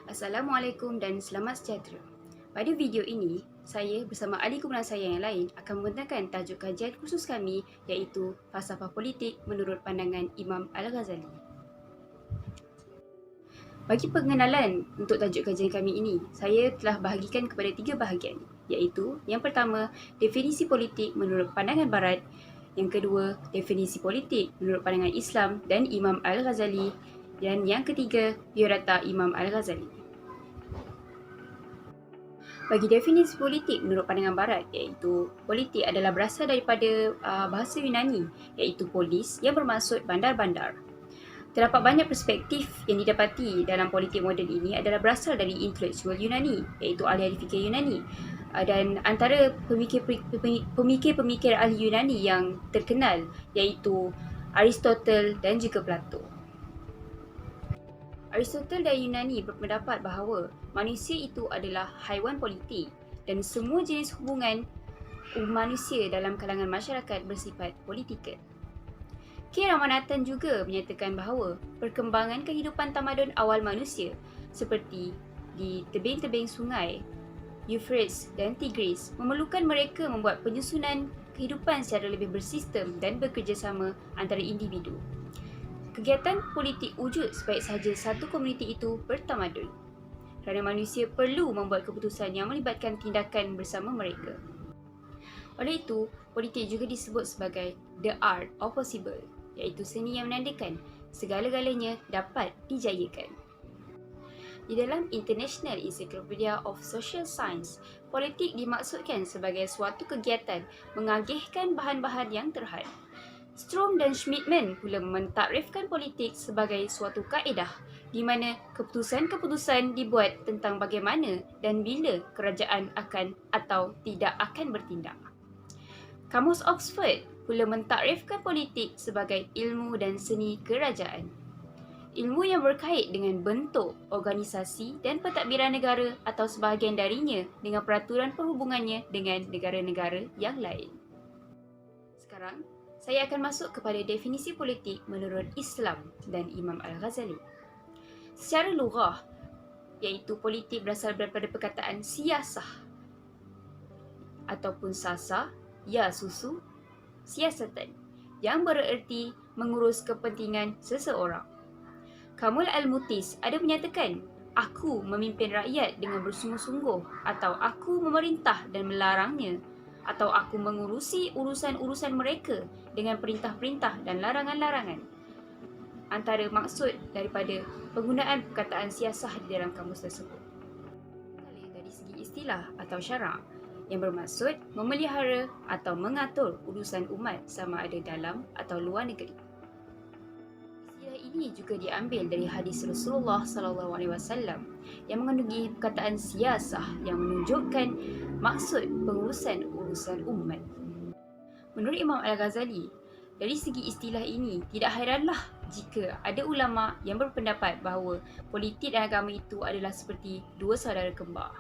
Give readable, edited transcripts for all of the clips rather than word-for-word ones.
Assalamualaikum dan selamat sejahtera. Pada video ini, saya bersama ahli kumpulan saya yang lain akan membentangkan tajuk kajian khusus kami iaitu Falsafah Politik menurut pandangan Imam Al-Ghazali. Bagi pengenalan untuk tajuk kajian kami ini, saya telah bahagikan kepada 3 bahagian iaitu yang pertama, definisi politik menurut pandangan Barat, yang kedua, definisi politik menurut pandangan Islam dan Imam Al-Ghazali, dan yang ketiga, biodata Imam Al-Ghazali. Bagi definisi politik menurut pandangan Barat, iaitu politik adalah berasal daripada bahasa Yunani, iaitu polis yang bermaksud bandar-bandar. Terdapat banyak perspektif yang didapati dalam politik moden ini adalah berasal dari intelektual Yunani, iaitu ahli-ahli fikir Yunani. Dan antara pemikir-pemikir ahli Yunani yang terkenal iaitu Aristotle dan juga Plato. Aristotle dan Yunani berpendapat bahawa manusia itu adalah haiwan politik dan semua jenis hubungan manusia dalam kalangan masyarakat bersifat politikal. K. Ramanathan juga menyatakan bahawa perkembangan kehidupan tamadun awal manusia seperti di tebing-tebing sungai Euphrates dan Tigris memerlukan mereka membuat penyusunan kehidupan secara lebih bersistem dan bekerjasama antara individu. Kegiatan politik wujud sebaik sahaja satu komuniti itu bertamadun, kerana manusia perlu membuat keputusan yang melibatkan tindakan bersama mereka. Oleh itu, politik juga disebut sebagai the art of possible, iaitu seni yang menandakan segala-galanya dapat dijayakan. Di dalam International Encyclopedia of Social Science, politik dimaksudkan sebagai suatu kegiatan mengagihkan bahan-bahan yang terhad. Strom dan Schmidman pula mentakrifkan politik sebagai suatu kaedah di mana keputusan-keputusan dibuat tentang bagaimana dan bila kerajaan akan atau tidak akan bertindak. Kamus Oxford pula mentakrifkan politik sebagai ilmu dan seni kerajaan. Ilmu yang berkait dengan bentuk, organisasi dan pentadbiran negara atau sebahagian darinya dengan peraturan perhubungannya dengan negara-negara yang lain. Sekarang, saya akan masuk kepada definisi politik menurut Islam dan Imam Al-Ghazali. Secara lughah, iaitu politik berasal daripada perkataan siyasah ataupun sasa, ya susu, siasatan, yang bererti mengurus kepentingan seseorang. Kamul Al-Mutis ada menyatakan, aku memimpin rakyat dengan bersungguh-sungguh atau aku memerintah dan melarangnya atau aku mengurusi urusan-urusan mereka dengan perintah-perintah dan larangan-larangan. Antara maksud daripada penggunaan perkataan siasah di dalam kamus tersebut. Dari segi istilah atau syarak yang bermaksud memelihara atau mengatur urusan umat sama ada dalam atau luar negeri. Istilah ini juga diambil dari hadis Rasulullah SAW yang mengandungi perkataan siasah yang menunjukkan maksud pengurusan urusan umat. Menurut Imam Al-Ghazali, dari segi istilah ini, tidak hairanlah jika ada ulama yang berpendapat bahawa politik dan agama itu adalah seperti dua saudara kembar.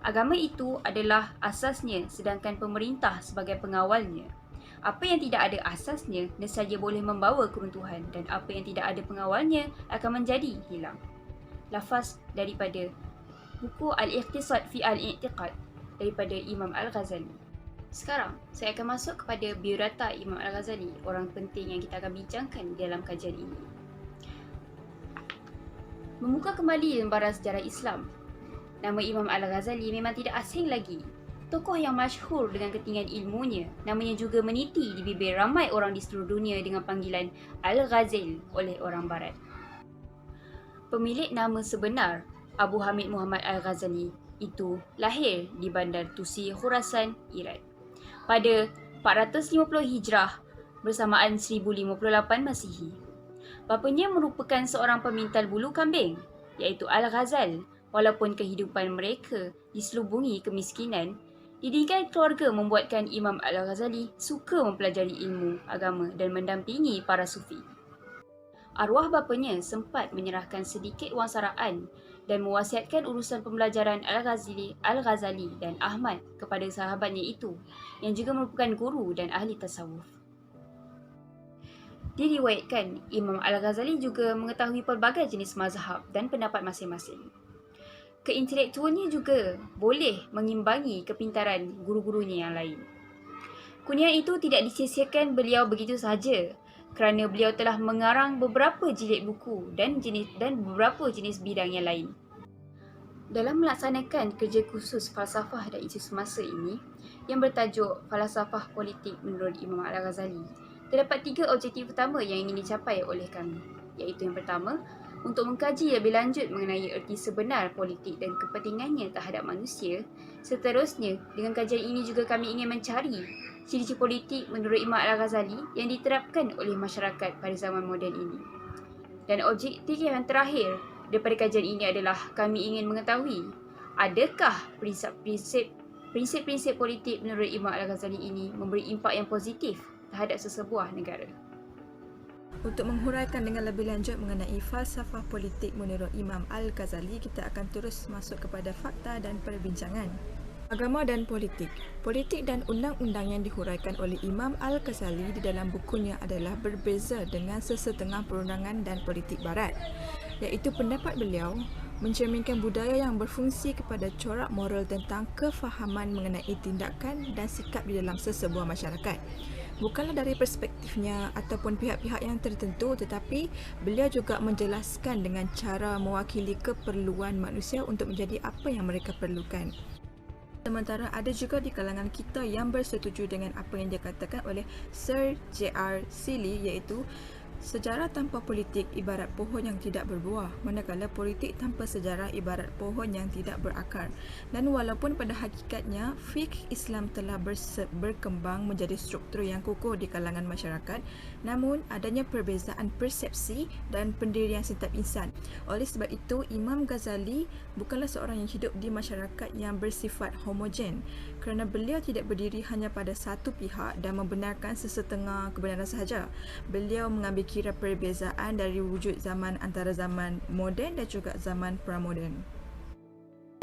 Agama itu adalah asasnya sedangkan pemerintah sebagai pengawalnya. Apa yang tidak ada asasnya nescaya boleh membawa keruntuhan dan apa yang tidak ada pengawalnya akan menjadi hilang. Lafaz daripada buku Al-Iqtisad fi Al-I'tiqad daripada Imam Al-Ghazali. Sekarang, saya akan masuk kepada biodata Imam Al-Ghazali, orang penting yang kita akan bincangkan dalam kajian ini. Membuka kembali lembaran sejarah Islam, nama Imam Al-Ghazali memang tidak asing lagi. Tokoh yang masyhur dengan ketinggian ilmunya, namanya juga meniti di bibir ramai orang di seluruh dunia dengan panggilan Al-Ghazal oleh orang Barat. Pemilik nama sebenar Abu Hamid Muhammad Al-Ghazali itu lahir di bandar Tusi, Khurasan, Iran pada 450 Hijrah bersamaan 1058 Masihi. Bapanya merupakan seorang pemintal bulu kambing iaitu Al-Ghazal. Walaupun kehidupan mereka diselubungi kemiskinan, didikan keluarga membuatkan Imam Al-Ghazali suka mempelajari ilmu agama dan mendampingi para sufi. Arwah bapanya sempat menyerahkan sedikit wang saraan dan mewasiatkan urusan pembelajaran Al-Ghazali dan Ahmad kepada sahabatnya itu yang juga merupakan guru dan ahli tasawuf. Diriwayatkan Imam Al-Ghazali juga mengetahui pelbagai jenis mazhab dan pendapat masing-masing. Keintelektualnya juga boleh mengimbangi kepintaran guru-gurunya yang lain. Kurnia itu tidak disia-siakan beliau begitu sahaja kerana beliau telah mengarang beberapa jilid buku dan beberapa jenis bidang yang lain. Dalam melaksanakan kerja khusus falsafah dan isu semasa ini yang bertajuk Falsafah Politik menurut Imam Al-Ghazali, terdapat 3 objektif utama yang ingin dicapai oleh kami, iaitu yang pertama, untuk mengkaji lebih lanjut mengenai erti sebenar politik dan kepentingannya terhadap manusia. Seterusnya, dengan kajian ini juga kami ingin mencari ciri-ciri politik menurut Imam Al-Ghazali yang diterapkan oleh masyarakat pada zaman moden ini. Dan objektif yang terakhir daripada kajian ini adalah kami ingin mengetahui adakah prinsip-prinsip politik menurut Imam Al-Ghazali ini memberi impak yang positif terhadap sesebuah negara. Untuk menghuraikan dengan lebih lanjut mengenai falsafah politik menurut Imam Al-Ghazali, kita akan terus masuk kepada fakta dan perbincangan. Agama dan politik. Politik dan undang-undang yang dihuraikan oleh Imam Al-Ghazali di dalam bukunya adalah berbeza dengan sesetengah perundangan dan politik barat, iaitu pendapat beliau mencerminkan budaya yang berfungsi kepada corak moral tentang kefahaman mengenai tindakan dan sikap di dalam sesebuah masyarakat. Bukanlah dari perspektifnya ataupun pihak-pihak yang tertentu, tetapi beliau juga menjelaskan dengan cara mewakili keperluan manusia untuk menjadi apa yang mereka perlukan. Sementara ada juga di kalangan kita yang bersetuju dengan apa yang dikatakan oleh Sir J.R. Seeley, iaitu sejarah tanpa politik ibarat pohon yang tidak berbuah, manakala politik tanpa sejarah ibarat pohon yang tidak berakar. Dan walaupun pada hakikatnya fiqh Islam telah berkembang menjadi struktur yang kukuh di kalangan masyarakat, namun adanya perbezaan persepsi dan pendirian setiap insan. Oleh sebab itu, Imam Ghazali bukanlah seorang yang hidup di masyarakat yang bersifat homogen, kerana beliau tidak berdiri hanya pada satu pihak dan membenarkan sesetengah kebenaran sahaja. Beliau mengambil kira perbezaan dari wujud zaman antara zaman moden dan juga zaman pramoden.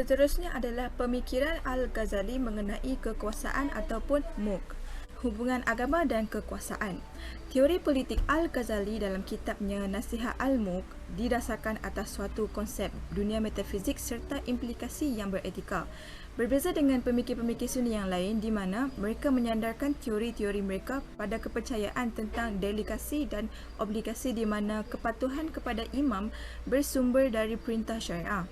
Seterusnya adalah pemikiran Al-Ghazali mengenai kekuasaan ataupun mulk, hubungan agama dan kekuasaan. Teori politik Al-Ghazali dalam kitabnya Nasihat Al-Mulk didasarkan atas suatu konsep dunia metafizik serta implikasi yang beretika. Berbeza dengan pemikir-pemikir Sunni yang lain di mana mereka menyandarkan teori-teori mereka pada kepercayaan tentang delegasi dan obligasi di mana kepatuhan kepada imam bersumber dari perintah syariah.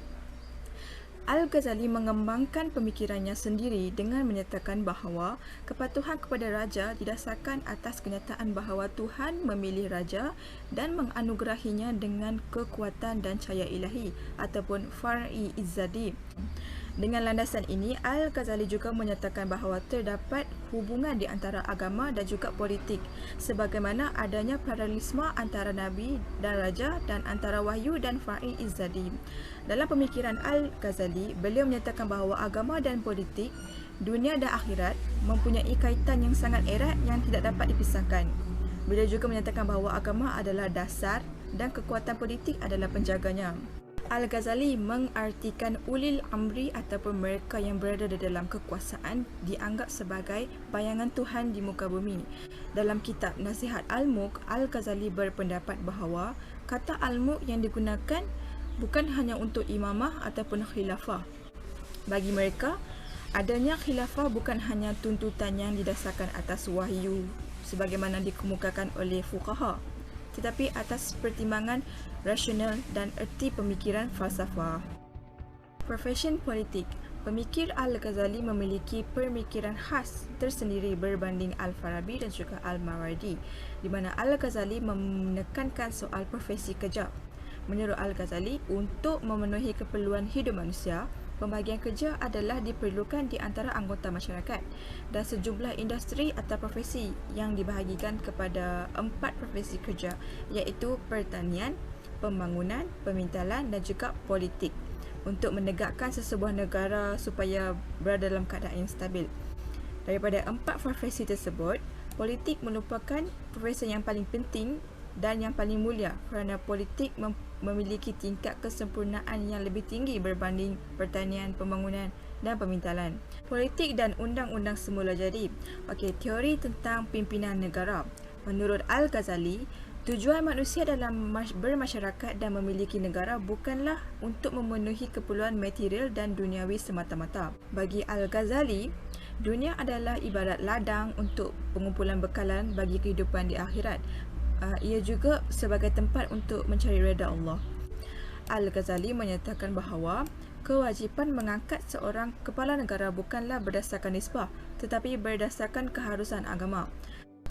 Al-Ghazali mengembangkan pemikirannya sendiri dengan menyatakan bahawa kepatuhan kepada raja didasarkan atas kenyataan bahawa Tuhan memilih raja dan menganugerahinya dengan kekuatan dan cahaya ilahi ataupun far'i izzadi. Dengan landasan ini, Al-Ghazali juga menyatakan bahawa terdapat hubungan di antara agama dan juga politik, sebagaimana adanya paralelisme antara Nabi dan Raja dan antara wahyu dan far'i izzadi. Dalam pemikiran Al-Ghazali, beliau menyatakan bahawa agama dan politik, dunia dan akhirat mempunyai kaitan yang sangat erat yang tidak dapat dipisahkan. Beliau juga menyatakan bahawa agama adalah dasar dan kekuatan politik adalah penjaganya. Al-Ghazali mengartikan ulil amri ataupun mereka yang berada di dalam kekuasaan dianggap sebagai bayangan Tuhan di muka bumi. Dalam kitab Nasihat Al-Mulk, Al-Ghazali berpendapat bahawa kata Al-Mulk yang digunakan bukan hanya untuk imamah ataupun khilafah. Bagi mereka, adanya khilafah bukan hanya tuntutan yang didasarkan atas wahyu sebagaimana dikemukakan oleh fuqaha, tetapi atas pertimbangan rasional dan erti pemikiran falsafah. Profesion politik. Pemikir Al-Ghazali memiliki pemikiran khas tersendiri berbanding Al-Farabi dan juga Al-Mawardi, di mana Al-Ghazali menekankan soal profesi kerja. Menurut Al-Ghazali, untuk memenuhi keperluan hidup manusia, pembagian kerja adalah diperlukan di antara anggota masyarakat dan sejumlah industri atau profesi yang dibahagikan kepada 4 profesi kerja, iaitu pertanian, pembangunan, pemintalan dan juga politik, untuk menegakkan sesebuah negara supaya berada dalam keadaan yang stabil. Daripada 4 profesi tersebut, politik merupakan profesi yang paling penting dan yang paling mulia kerana politik memiliki tingkat kesempurnaan yang lebih tinggi berbanding pertanian, pembangunan dan pemintalan. Politik dan undang-undang semula jadi. Teori tentang pimpinan negara. Menurut Al-Ghazali, Tujuan manusia dalam bermasyarakat dan memiliki negara bukanlah untuk memenuhi keperluan material dan duniawi semata-mata. Bagi Al-Ghazali, dunia adalah ibarat ladang untuk pengumpulan bekalan bagi kehidupan di akhirat. Ia juga sebagai tempat untuk mencari redha Allah. Al-Ghazali menyatakan bahawa kewajipan mengangkat seorang kepala negara bukanlah berdasarkan nisbah, tetapi berdasarkan keharusan agama.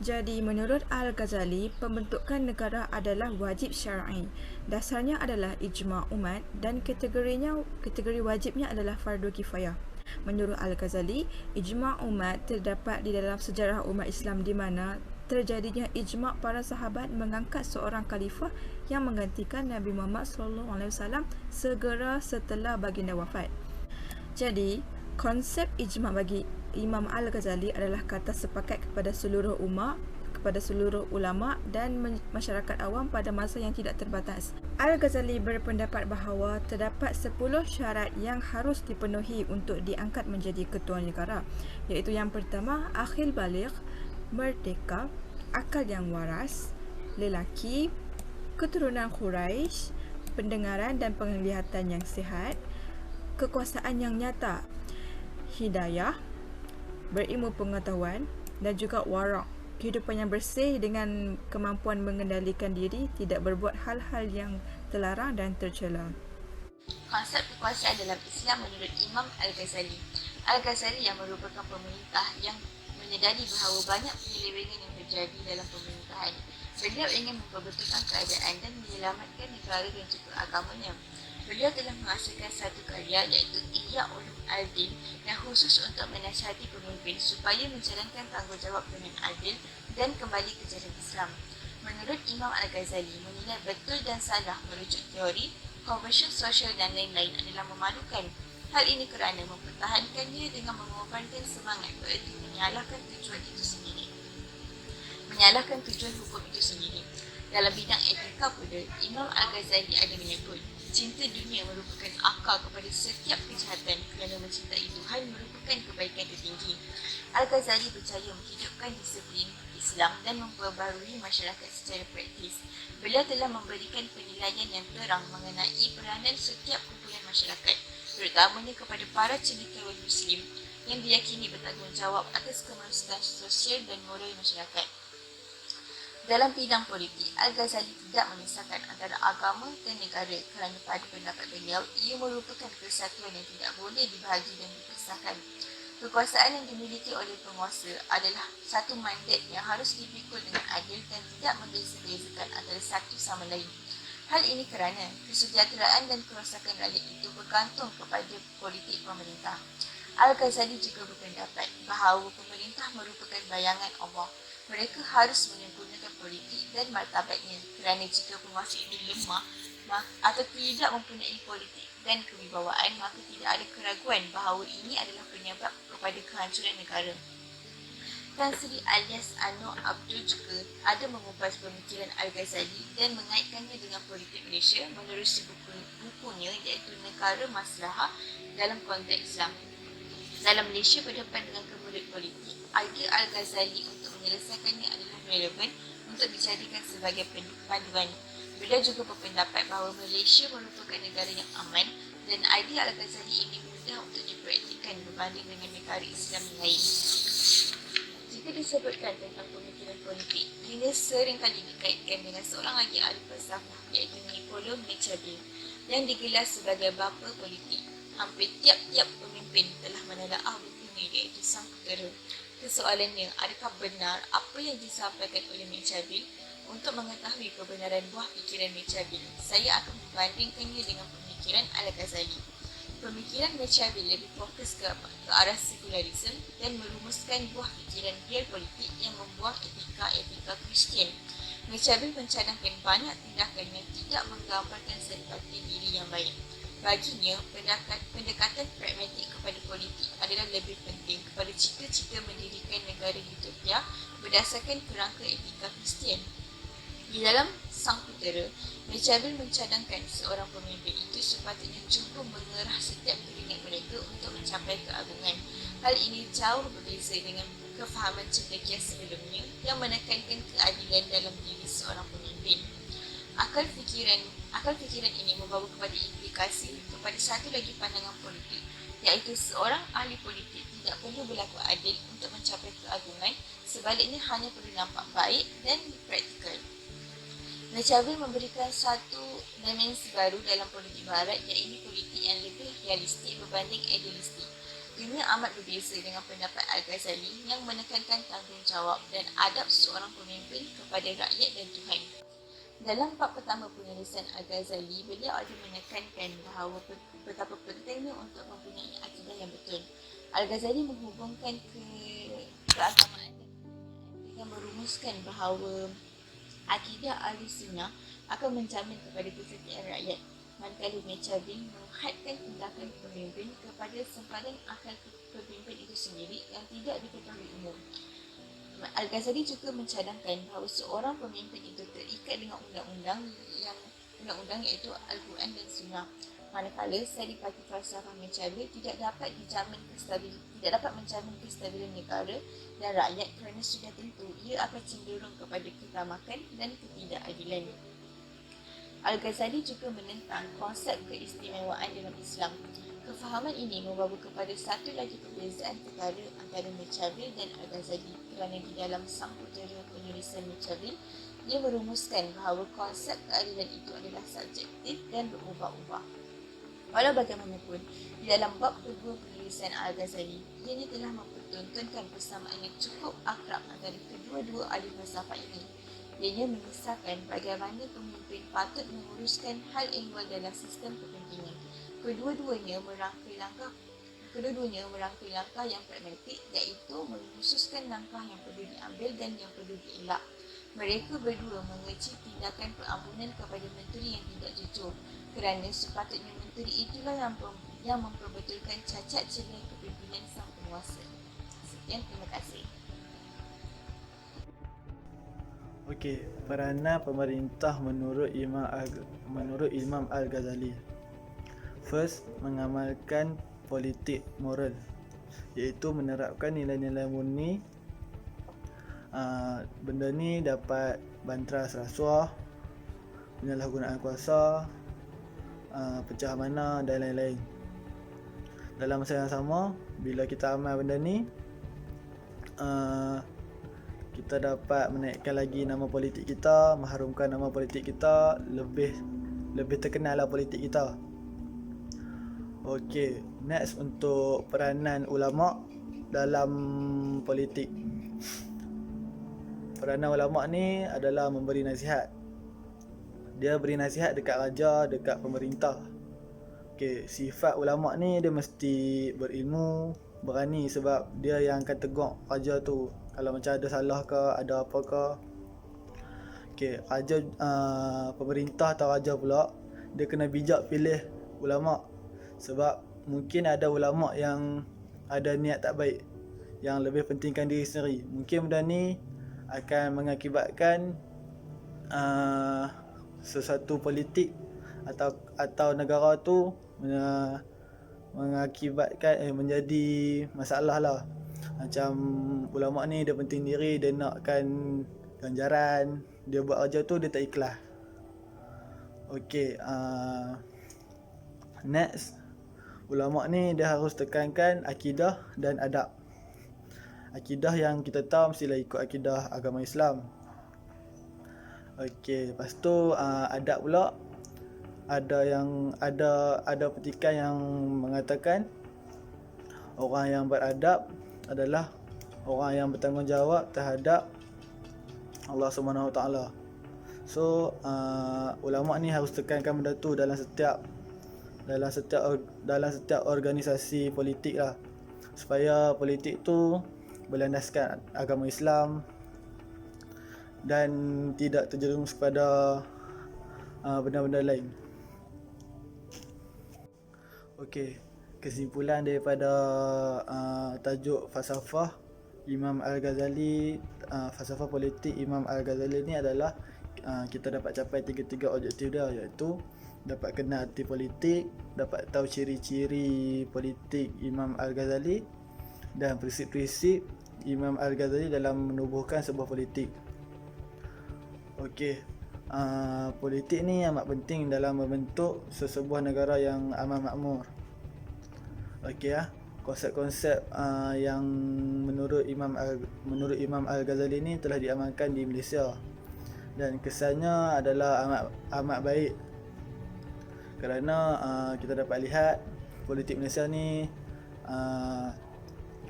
Jadi, menurut Al-Ghazali, pembentukan negara adalah wajib syar'i. Dasarnya adalah ijma' umat dan kategori wajibnya adalah fardu kifayah. Menurut Al-Ghazali, ijma' umat terdapat di dalam sejarah umat Islam di mana terjadinya ijma' para sahabat mengangkat seorang khalifah yang menggantikan Nabi Muhammad SAW segera setelah baginda wafat. Jadi, konsep ijma' bagi Imam Al-Ghazali adalah kata sepakat kepada seluruh umat, kepada seluruh ulama dan masyarakat awam pada masa yang tidak terbatas. Al-Ghazali berpendapat bahawa terdapat 10 syarat yang harus dipenuhi untuk diangkat menjadi ketua negara, iaitu yang pertama, akhil baligh, merdeka, akal yang waras, lelaki, keturunan Quraisy, pendengaran dan penglihatan yang sihat, kekuasaan yang nyata, hidayah, berilmu pengetahuan dan juga warak, kehidupan yang bersih dengan kemampuan mengendalikan diri, tidak berbuat hal-hal yang terlarang dan tercela. Konsep kekuasaan dalam Islam menurut Imam Al-Ghazali. Al-Ghazali yang merupakan pemerintah yang menyedari bahawa banyak penyelewengan yang terjadi dalam pemerintahan. Beliau ingin memperbetulkan keadaan dan menyelamatkan negara dan juga agamanya. Beliau telah menghasilkan satu karya iaitu Ihya Ulumuddin yang khusus untuk menasihati pemimpin supaya menjalankan tanggungjawab dengan adil dan kembali ke jalan Islam. Menurut Imam Al-Ghazali, menilai betul dan salah merujuk teori, konversi sosial dan lain-lain adalah memalukan. Hal ini kerana mempertahankannya dengan mengorbankan semangat bererti menyalahkan tujuan hukum itu sendiri. Dalam bidang etika pula, Imam Al-Ghazali ada menyebut, cinta dunia merupakan akar kepada setiap kejahatan kerana mencintai Tuhan merupakan kebaikan tertinggi. Al-Ghazali percaya menghidupkan disiplin Islam dan memperbarui masyarakat secara praktis. Beliau telah memberikan penilaian yang terang mengenai peranan setiap kumpulan masyarakat, terutamanya kepada para cendekiawan Muslim yang diyakini bertanggungjawab atas kemaslahatan sosial dan moral masyarakat. Dalam bidang politik, Al-Ghazali tidak memisahkan antara agama dan negara kerana pada pendapat beliau, ia merupakan kesatuan yang tidak boleh dibahagi dan dipisahkan. Kekuasaan yang dimiliki oleh penguasa adalah satu mandat yang harus dipikul dengan adil dan tidak membeza-bezakan antara satu sama lain. Hal ini kerana kesejahteraan dan kerosakan rakyat itu bergantung kepada politik pemerintah. Al-Ghazali juga berpendapat bahawa pemerintah merupakan bayangan Allah. Mereka harus menyempurnakan politik dan martabatnya kerana jika penguasa ini lemah atau tidak mempunyai politik dan kewibawaan, maka tidak ada keraguan bahawa ini adalah penyebab kepada kehancuran negara. Tan Sri alias Anwar Abdul juga ada mengupas pemikiran Al-Ghazali dan mengaitkannya dengan politik Malaysia menerusi bukunya iaitu Negara Maslahah dalam konteks Islam. Dalam Malaysia berdepan dengan kemulut politik, idea Al-Ghazali untuk menyelesaikannya adalah relevan untuk dijadikan sebagai panduan. Beliau juga berpendapat bahawa Malaysia merupakan negara yang aman dan idea Al-Ghazali ini mudah untuk dipraktikkan berbanding dengan negara Islam lain. Jika disebutkan tentang pemikiran politik, ini seringkali dikaitkan dengan seorang lagi ahli falsafah iaitu Niccolo Machiavelli yang digelar sebagai bapa politik. Hampir tiap-tiap pemimpin telah menelaah bukunya iaitu Sang Putera. Soalannya, adakah benar apa yang disampaikan oleh Machiavelli? Untuk mengetahui kebenaran buah fikiran Machiavelli, saya akan membandingkannya dengan pemikiran Al-Ghazali. Pemikiran Machiavelli lebih fokus ke arah sekularisme dan merumuskan buah fikiran real politik yang membuat etika Kristian. Machiavelli mencadangkan banyak tindakan yang tidak menggambarkan simpati diri yang baik. Baginya, pendekatan pragmatik kepada politik adalah lebih penting kepada cita-cita mendirikan negara utopia berdasarkan kerangka etika Kristian. Di dalam Sang Putera, Machiavelli mencadangkan seorang pemimpin itu sepatutnya cuba mengerah setiap keringat mereka untuk mencapai keagungan. Hal ini jauh berbeza dengan kefahaman cendekia sebelumnya yang menekankan keadilan dalam diri seorang pemimpin. akal fikiran ini membawa kepada implikasi kepada satu lagi pandangan politik, iaitu seorang ahli politik tidak perlu berlaku adil untuk mencapai keagungan, sebaliknya hanya perlu nampak baik dan praktikal. Machiavelli memberikan satu dimensi baru dalam politik barat, iaitu politik yang lebih realistik berbanding idealistik. Dunia amat berbeza dengan pendapat Al-Ghazali yang menekankan tanggungjawab dan adab seorang pemimpin kepada rakyat dan Tuhan. Dalam bab pertama penulisan Al-Ghazali, beliau ada menekankan bahawa betapa pentingnya untuk mempunyai akidah yang betul. Al-Ghazali menghubungkan keagamaan dengan merumuskan bahawa akidah Ahlussunnah akan menjamin kepada kesetiaan rakyat, manakala Machiavelli menghadkan tindakan pemimpin kepada sempadan akal pemimpin itu sendiri yang tidak diketahui umum. Al-Ghazali juga mencadangkan bahawa seorang pemimpin itu terikat dengan undang-undang iaitu Al-Quran dan Sunnah, manakala saripati falsafah Machiavelli tidak dapat menjamin kestabilan negara dan rakyat kerana sudah tentu ia akan cenderung kepada keramakan dan ketidakadilan. Al-Ghazali juga menentang konsep keistimewaan dalam Islam. Kefahaman ini membawa kepada satu lagi perbezaan ketara antara Machiavelli dan Al-Ghazali, kerana di dalam sang putera penulisan Machiavelli, dia merumuskan bahawa konsep keadilan itu adalah subjektif dan berubah-ubah. Walau bagaimanapun, di dalam bab kedua penulisan Al-Ghazali, ianya telah mempertontonkan persamaan yang cukup akrab antara kedua-dua ahli falsafah ini. Ianya mengisahkan bagaimana pemimpin patut menguruskan hal ehwal dalam sistem kepentingan. Kedua-duanya merangkai langkah yang pragmatik, iaitu mengkhususkan langkah yang perlu diambil dan yang perlu dielak. Mereka berdua mengecil tindakan perampunan kepada menteri yang tidak jujur, kerana sepatutnya menteri itulah yang memperbetulkan cacat celah kepimpinan sang penguasa. Sekian, terima kasih. Okey, peranan pemerintah menurut Imam Al-Ghazali. First, mengamalkan politik moral, iaitu menerapkan nilai-nilai murni. Benda ni dapat bantras rasuah, penyalahgunaan kuasa, pecah mana dan lain-lain. Dalam masa yang sama, bila kita amal benda ni, kita dapat menaikkan lagi nama politik kita, mengharumkan nama politik kita, lebih terkenal lah politik kita. Okey, next untuk peranan ulama dalam politik. Peranan ulama ni adalah memberi nasihat. Dia beri nasihat dekat raja, dekat pemerintah. Okey, sifat ulama ni dia mesti berilmu, berani, sebab dia yang akan tegur raja tu kalau macam ada salah ke, ada apa ke. Okey, raja, pemerintah atau raja pula, dia kena bijak pilih ulama. Sebab mungkin ada ulama yang ada niat tak baik, yang lebih pentingkan diri sendiri. Mungkin benda ni akan mengakibatkan sesuatu politik atau negara tu mengakibatkan menjadi masalah lah. Macam ulama ni dia penting diri, dia nakkan ganjaran, dia buat kerja tu dia tak ikhlas. Okey, next, ulama ni dia harus tekankan akidah dan adab. Akidah yang kita tahu mestilah ikut akidah agama Islam. Okey, lepas tu adab pula, ada petikan yang mengatakan orang yang beradab adalah orang yang bertanggungjawab terhadap Allah SWT. So ulama ni harus tekankan benda tu dalam setiap organisasi politik lah, supaya politik tu berlandaskan agama Islam dan tidak terjerumus kepada benda-benda lain. Okey, kesimpulan daripada tajuk falsafah Imam Al-Ghazali, falsafah politik Imam Al-Ghazali ni adalah kita dapat capai tiga objektif dia, iaitu dapat kenal arti politik, dapat tahu ciri-ciri politik Imam Al-Ghazali dan prinsip-prinsip Imam Al-Ghazali dalam menubuhkan sebuah politik. Okey, politik ni amat penting dalam membentuk sesebuah negara yang aman makmur. Okey konsep-konsep yang menurut Imam Al-Ghazali ni telah diamalkan di Malaysia dan kesannya adalah amat baik kerana kita dapat lihat politik Malaysia ni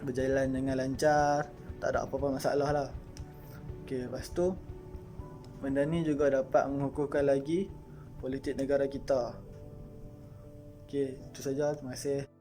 berjalan dengan lancar, tak ada apa-apa masalah lah. Okey, lepas tu benda ni juga dapat mengukuhkan lagi politik negara kita. Okey, itu saja. Terima kasih.